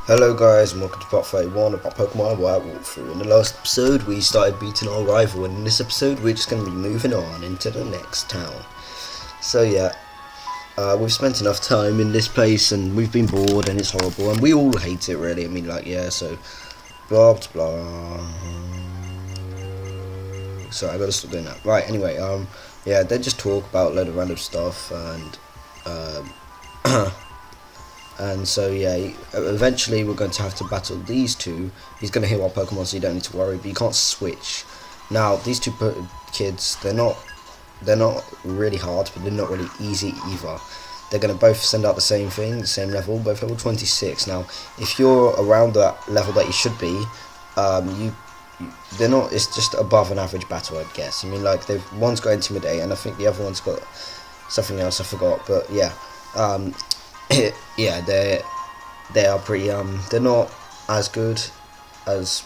Hello guys and welcome to part 31 of our Pokemon Wild walkthrough. In the last episode we started beating our rival, and in this episode we're just going to be moving on into the next town. So yeah, we've spent enough time in this place and we've been bored and it's horrible and we all hate it really. I mean, like, yeah, so blah blah blah. Sorry, I gotta stop doing that. Right, anyway, yeah, they just talk about a load of random stuff and and so yeah, eventually we're going to have to battle these two. He's going to heal our Pokemon, so you don't need to worry, but you can't switch. Now these two kids, they're not really hard, but they're not really easy either. They're going to both send out the same thing, the same level, both level 26. Now if you're around that level that you should be, they're not, it's just above an average battle, I'd guess. I mean, like, one's got Intimidate and I think the other one's got something else, I forgot, but yeah. Yeah, they are pretty they're not as good as,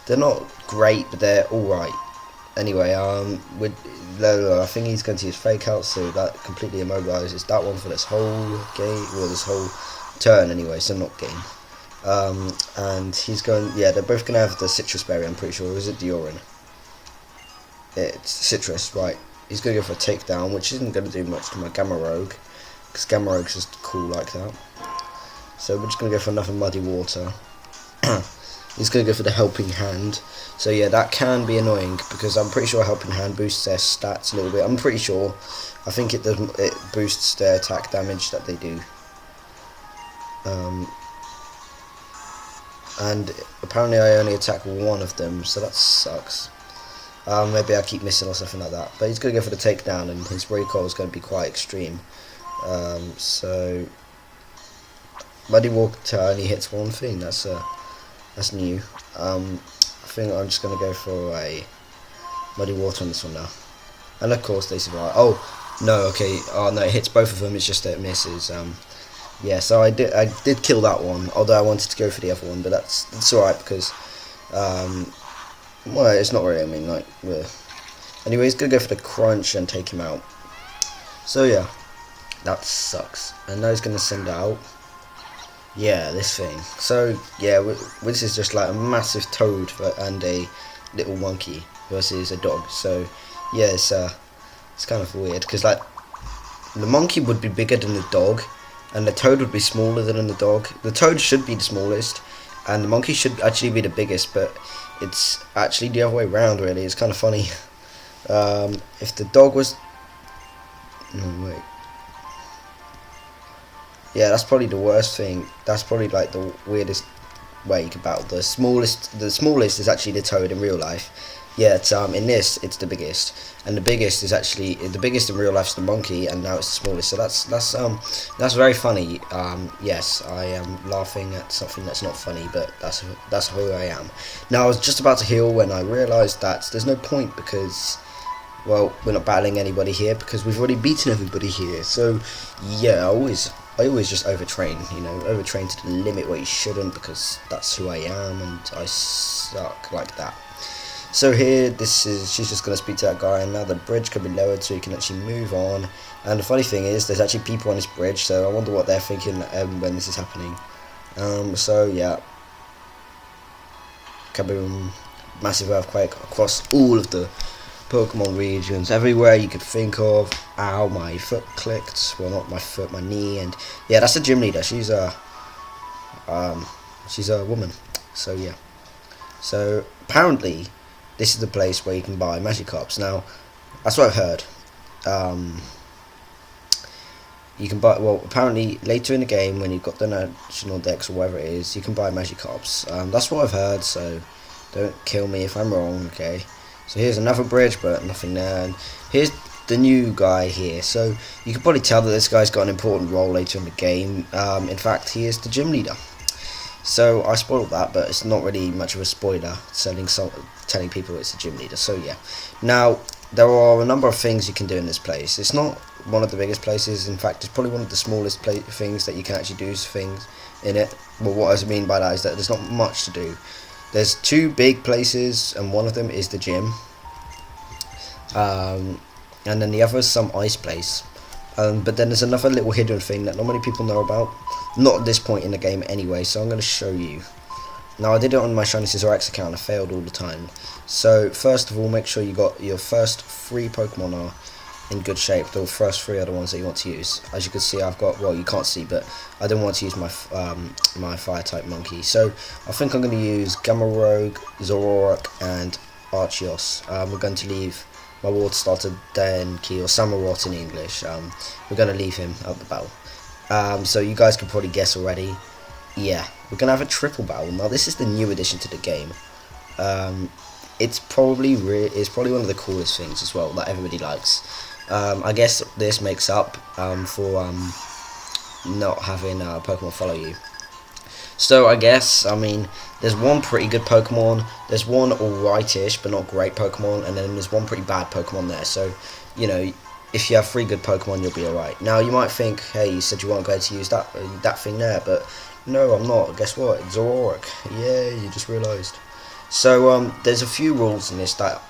they're not great, but they're alright. Anyway, I think he's going to use Fake Out, so that completely immobilizes that one for this whole game, well, this whole turn anyway, so not game. And he's going, yeah, they're both going to have the Citrus Berry, I'm pretty sure. Or is it Dioran? It's Citrus, right. He's going to go for a Takedown, which isn't going to do much to my Gamma Rogue, because Gamma Rogue's just cool like that. So we're just going to go for another Muddy Water. He's going to go for the Helping Hand. So yeah, that can be annoying, because I'm pretty sure Helping Hand boosts their stats a little bit. I'm pretty sure. I think it does. It boosts their attack damage that they do. And apparently I only attack one of them, so that sucks. Maybe I keep missing or something like that. But he's going to go for the takedown, and his recoil is going to be quite extreme. So Muddy Water only hits one thing. That's new. I think I'm just going to go for a Muddy Water on this one now. And of course they survive. Oh no, okay. Oh no, it hits both of them. It's just that it misses. Yeah, so I did kill that one, although I wanted to go for the other one, but that's alright, because well, it's not really, I mean, like, anyway, he's gonna go for the Crunch and take him out. So yeah, that sucks. And now he's gonna send out, yeah, this thing. So yeah, this is just like a massive toad and a little monkey versus a dog. So yeah, it's kind of weird, because like the monkey would be bigger than the dog, and the toad would be smaller than the dog. The toad should be the smallest, and the monkey should actually be the biggest, but it's actually the other way around, really. It's kind of funny. If the dog was... No, wait. Yeah, that's probably the worst thing. That's probably like the weirdest way you could battle. The smallest is actually the toad in real life. Yeah, it's, in this it's the biggest, and the biggest is actually the biggest in real life is the monkey, and now it's the smallest. So that's very funny. Yes, I am laughing at something that's not funny, but that's who I am. Now I was just about to heal when I realised that there's no point, because, well, we're not battling anybody here because we've already beaten everybody here. So yeah, I always just overtrain, you know, overtrain to the limit where you shouldn't, because that's who I am and I suck like that. So here, she's just going to speak to that guy, and now the bridge can be lowered so you can actually move on. And the funny thing is, there's actually people on this bridge, so I wonder what they're thinking when this is happening. So yeah, kaboom, massive earthquake across all of the Pokemon regions, everywhere you could think of. Ow, my foot clicked. Well, not my foot, my knee. And yeah, that's the gym leader. She's a woman. So yeah. So apparently, this is the place where you can buy Magikarps. Now, that's what I've heard. You can buy, well, apparently later in the game when you've got the National Dex or whatever it is, you can buy Magikarps. That's what I've heard, so don't kill me if I'm wrong, okay? So here's another bridge, but nothing there. And here's the new guy here. So you can probably tell that this guy's got an important role later in the game. In fact, he is the gym leader. So I spoiled that, but it's not really much of a spoiler telling people it's a gym leader. So yeah. Now there are a number of things you can do in this place. It's not one of the biggest places. In fact, it's probably one of the smallest things that you can actually do things in it. Well, what I mean by that is that there's not much to do. There's two big places, and one of them is the gym. And then the other is some ice place. But then there's another little hidden thing that not many people know about. Not at this point in the game anyway, so I'm going to show you. Now I did it on my Shiny Scissor X account, I failed all the time. So first of all, make sure you got your first 3 Pokemon are in good shape. The first 3 are the ones that you want to use. As you can see, I've got, well, you can't see, but I don't want to use my my fire type monkey. So I think I'm going to use Gamma-Rogue, Zoroark and Arceus. We're going to leave my water starter Denki, or Samurott in English. We're going to leave him out the battle. So you guys can probably guess already. Yeah, we're going to have a triple battle. Now this is the new addition to the game. It's probably one of the coolest things as well that everybody likes. I guess this makes up for not having Pokemon follow you. So I guess, I mean, there's one pretty good Pokemon, there's one alrightish but not great Pokemon, and then there's one pretty bad Pokemon there. So, you know, if you have 3 good Pokemon, you'll be alright. Now you might think, hey, you said you weren't going to use that thing there, but no, I'm not. Guess what? It's Zoroark. Yeah, you just realised. So there's a few rules in this that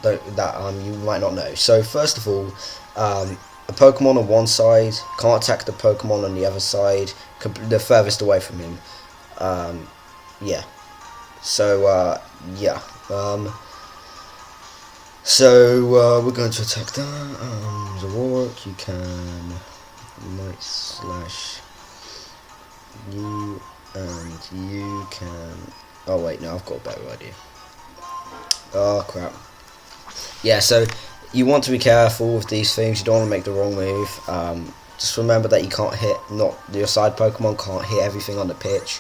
you might not know. So first of all, a Pokemon on one side can't attack the Pokemon on the other side, the furthest away from him. Yeah. So yeah. So we're going to attack that. Zoroark, you can Night Slash you, and you can. Oh wait, no, I've got a better idea. Oh crap. Yeah, so you want to be careful with these things. You don't want to make the wrong move. Just remember that you can't hit, your side Pokemon can't hit everything on the pitch.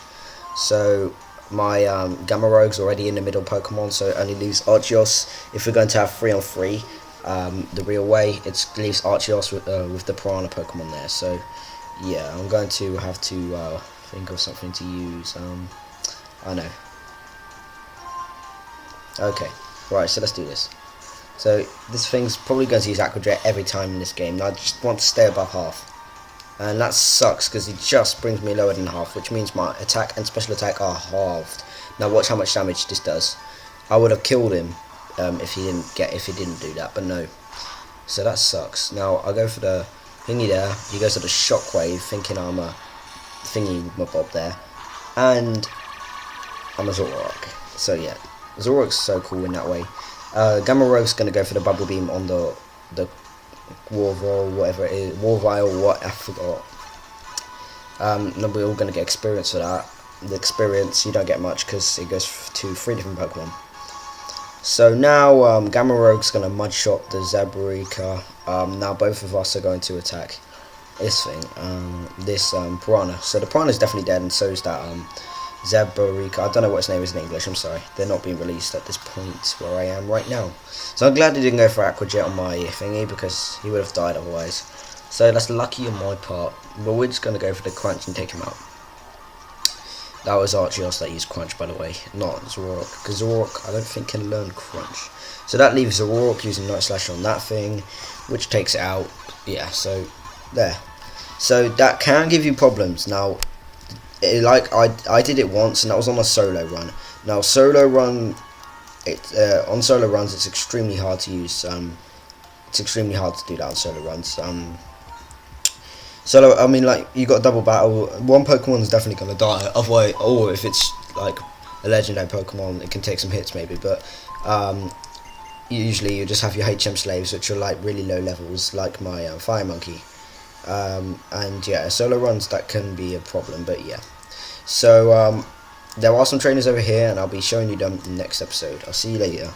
So my Gamma-Rogue's already in the middle Pokemon, so it only leaves Arceus. If we're going to have 3-on-3 the real way, it leaves Arceus with the Piranha Pokemon there. So yeah, I'm going to have to think of something to use. I know. Okay, right, so let's do this. So this thing's probably going to use Aqua Jet every time in this game. Now I just want to stay above half. And that sucks because it just brings me lower than half, which means my attack and special attack are halved. Now watch how much damage this does. I would have killed him if he didn't do that, but no. So that sucks. Now I go for the thingy there. He goes for the Shockwave, thinking I'm a thingy mob there, and I'm a Zoroark. So yeah, Zoroark's so cool in that way. Gamma-Rogue's going to go for the Bubble Beam on the Warvile, whatever it is, Warvile, what I forgot. And we're all going to get experience for that. The experience you don't get much because it goes to 3 different Pokemon. So now Gamma-Rogue's going to Mud Shot the Zebrika. Now both of us are going to attack this thing, this Piranha. So the Piranha's definitely dead, and so is that Zebrika. I don't know what its name is in English, I'm sorry. They're not being released at this point where I am right now. So I'm glad he didn't go for Aqua Jet on my thingy, because he would have died otherwise. So that's lucky on my part. But we're just going to go for the Crunch and take him out. That was Arceus that used Crunch, by the way, not Zoroark. Because Zoroark, I don't think, can learn Crunch. So that leaves Zoroark using Night Slash on that thing, which takes it out. Yeah, so there. So that can give you problems. Now, I did it once, and that was on a solo run. Now solo run, on solo runs it's extremely hard to use. It's extremely hard to do that on solo runs. Solo, I mean, like, you got double battle. One Pokemon's definitely gonna die. Otherwise, or if it's like a legendary Pokemon, it can take some hits maybe. But usually you just have your HM slaves, which are like really low levels, like my Fire Monkey. And yeah, solo runs, that can be a problem, but yeah. So there are some trainers over here, and I'll be showing you them in the next episode. I'll see you later.